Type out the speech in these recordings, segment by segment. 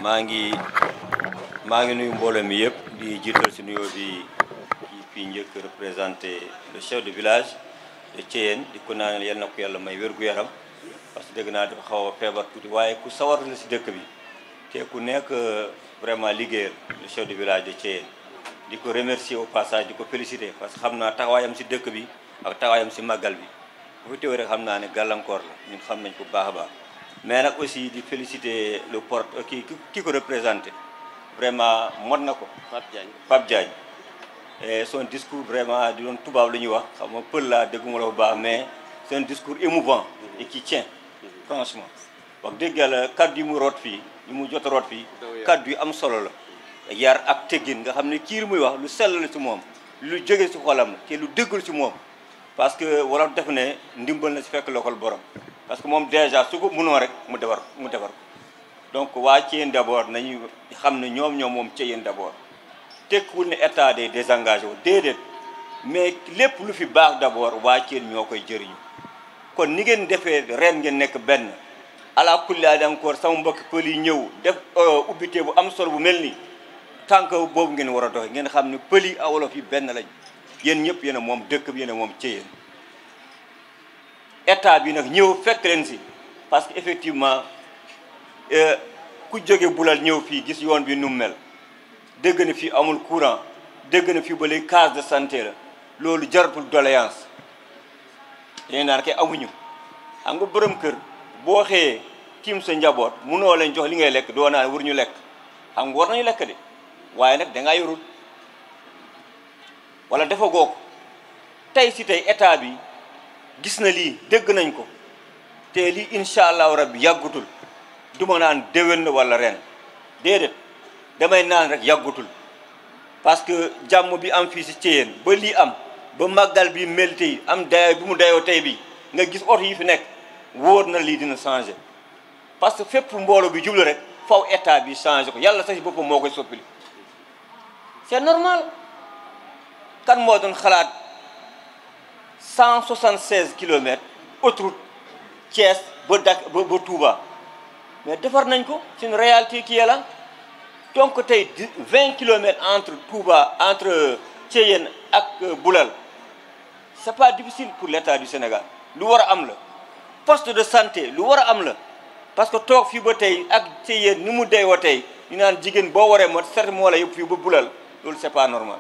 maa ngi nuyu mbooloo mi yëpp di jiital si nuyoo bi kii fii njëkk représenté le chef de village de Thiéyène di ko naan yal na ko yàlla may wér-gu-yaram parce que dégg naa dafa xaw a feebar tuuti waaye ku sawar la si dëkk bi te ku nekk vraiment liggéeyal le chef de village de Thiéyène di ko remercier au passage di ko féliciter parce que xam naa taxawaayam si dëkk bi ak taxawaayam si màggal bi bu fi teewee rek xam naa ne gàllankoor la ñun xam nañ ko bu baax a baax mais nag aussi di féliciter le porte ki ko représenté vraiment mot na ko Pape Diagne et son discours vraiment di doon tubaab lu ñuy wax xam nga pël laa dégguma la bu baax mais c'est un discours émouvant et qui tient franchement wax dëgg yàlla kaddu yi mu root fii yi mu jot a root fii kaddu yu am solo la yar ak teggin nga xam ne kii muy wax lu sell la ci moom lu jóge ci xolam la te lu dëggul ci moom parce que wala def ne ndimbal na ci fekk loxol borom parce que moom déjà su ko mënoo rek mu defar ko donc waa Thiéyène d'abord nañu xam ne ñoom moom Thiéyène d'abord tekkiwul ne état day désengagé wu déedéet mais lépp lu fi baax d'abord waa Thiéyène ñoo koy jëriñu kon ni ngeen defee ren ngeen nekk benn ala kulli encore sama mbokk pël yi ñëw def ubbite bu am solo bu mel nii tànk boobu ngeen war a doxe ngeen xam ne pël yi wolof yi benn lañ yéen ñëpp yéen a moom dëkk bi yéen a moom Thiéyène état bi nag ñëw fekk leen si parce que effectivement ku jóge bulal ñëw fii gis yoon bi nu mu mel dégg na fii amul courant dégg na fii ba léegi case de santé la loolu jaratul doléance yéen naan kay amuñu xam nga borom kër boo xëyee tiim sa njaboot munoo leen jox li ngay lekk doo naan war ñu lekk xam nga war nañu lekk de waaye nag dangaa yorul wala dafa goo ko tey si tey état bi gis na lii dégg nañ ko te lii incha allahu rabbi yàggutul du ma naan déwén na wala ren déedéet damay naan rek yàggutul parce que jàmm bi am fii si Thiéyène ba lii am ba màggal bi mel tey am dayo bi mu dayoo tey bi nga gis oto yi fi nekk wóor na lii dina changé parce que fépp mbooloo bi jublu rek faw état bi changé ko yàlla sax si boppam moo koy soppili c'est normal kan moo doon xalaat 176 kilomètres autoroute Thiès ba ba Touba mais defar nañ ko c'est une réalité qui est là donc tey 20 kilomètres entre Touba entre Thiéyène ak Boulal c'est pas difficile pour l'état du Sénégal lu war a am la poste de santé lu war a am la parce que toog fii ba tey ak Thiéyène ni mu deyoo tey ñu naan jigéen boo waree mot certes moo la yëpp fii ba Boulal loolu c'est pas normal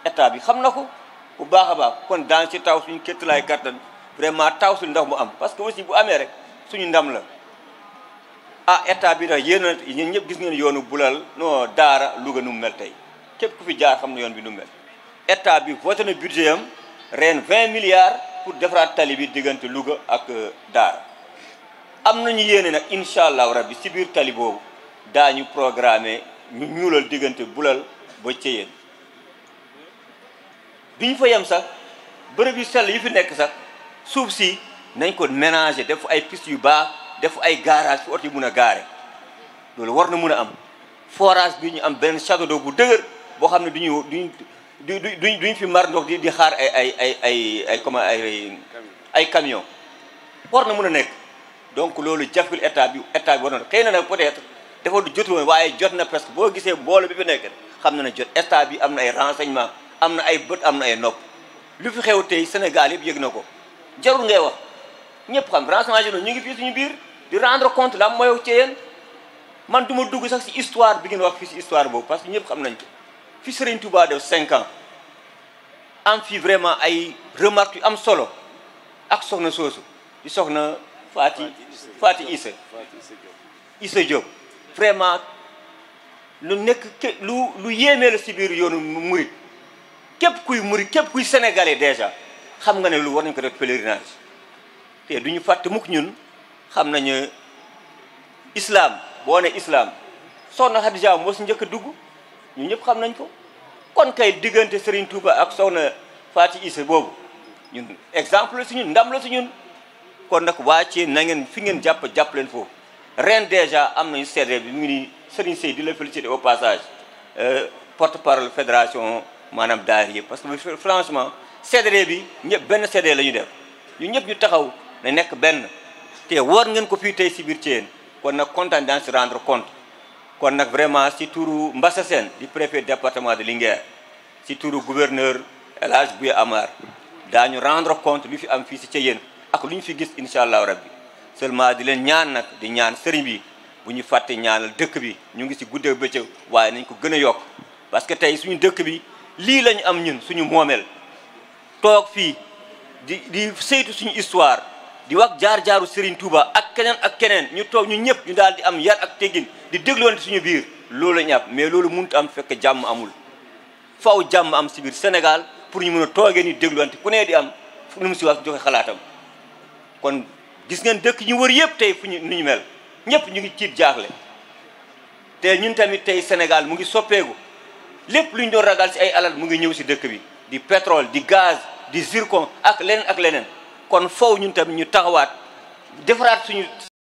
état bi xam na ko bu baax a baax kon daan ci taw suñu kéttalaay kattan vraiment taw suñu ndax mu am parce que aussi bu amee rek suñu ndam la ah état bi nag yéen ñëpp gis ngeen yoonu Boulal non Daara Louga nu mu mel tey képp ku fi jaar xam na yoon bi nu mu mel état bi voté na budget am ren 20 milliards pour defaraat tali bi diggante Louga ak Daara am nañu yéene nag incha allahu rabbi si biir tali boobu daañu programmer ñu ñuulal diggante Boulal ba Thiéyène bi ñu fa yem sax bërëb yu sell yu fi nekk sax suuf si nañ ko ménager def ay piste yu baax def ay garage fi oto yi mun a gaare loolu war na mun a am forage bi ñu am benn château d'eau bu dëgër boo xam ne duñ fi mar ndox di xaar ay camion war na mun a nekk donc loolu jaful état bi war na xëy na nag peut-être dafa du jotul woon waaye jot na presque boo gisee mbooloo bi fi nekk xam na ne jot état bi am na ay renseignement am na ay bët am na ay nopp lu fi xew tey Sénégal yëpp yëg na ko jarul ngay wax ñëpp xam renseignement ñu ngi fii suñu biir di rendre compte la mooy Thiéyène man du ma dugg sax ci histoire bi ngeen wax fii ci histoire boobu parce que ñëpp xam nañ ko fi Serigne Touba def 5 ans am fii vraiment ay remarques yu am solo ak soxna soosu di soxna Faati Issa Diop vraiment lu nekk lu yéemee la ci biir yoonu murit képp kuy murit képp kuy sénégalais déjà xam nga ne lu war nañu ko def pèlerinage te duñu fàtte mukk ñun xam nañu islam boo ne islam soxna Xadija moo si njëkk a dugg ñu ñëpp xam nañ ko kon kay diggante Serigne Touba ak soxna Faati Issa boobu ñun exemple la si ñun ndam la si ñun kon nag waa ci na ngeen fi ngeen jàpp leen foofu ren déjà am nañu CD bi mu ngi nii Serigne Sey di la féliciter au passage porte-parole fédération maanaam daara yëpp parce que franchement CD bi ñëpp benn CD la ñu def ñu ñëpp ñu taxaw na nekk benn te war ngeen ko fii tey si biir Thiéyène kon nag kontaan daan si rendre compte kon nag vraiment si turu Mbassa Sène di préfet département de Linguère si turu gouverneur El Hadj Bouya Amar daañu rendre compte lu fi am fii si Thiéyène ak lu ñu fi gis incha allahu rabbi seulement di leen ñaan nag di ñaan sëriñ bi bu ñu fàtte ñaanal dëkk bi ñu ngi si guddeeg bëccëg waaye nañ ko gën a yokk parce que tey suñu dëkk bi lii lañu am ñun suñu moomeel toog fii di saytu suñu histoire di wax jaar-jaaru Serigne Touba ak keneen ñu toog ñu ñëpp ñu daal di am yar ak teggin di dégloonte suñu biir loolu lañu am mais loolu mënut am fekk jàmm amul faw jàmm am si biir Sénégal pour ñu mën a toogee ni dégloonte ku ne di am fu nu mu si wax joxe xalaatam kon gis ngeen dëkk ñu wër yëpp tey fu ñu mel ñëpp ñu ngi ciit jaaxle te ñun tamit tey Sénégal mu ngi soppeeku lépp lu ñu doon ragal si ay alal mu ngi ñëw si dëkk bi di pétrole di gaz di zircon ak leneen kon faw ñun tamit ñu taxawaat defaraat suñu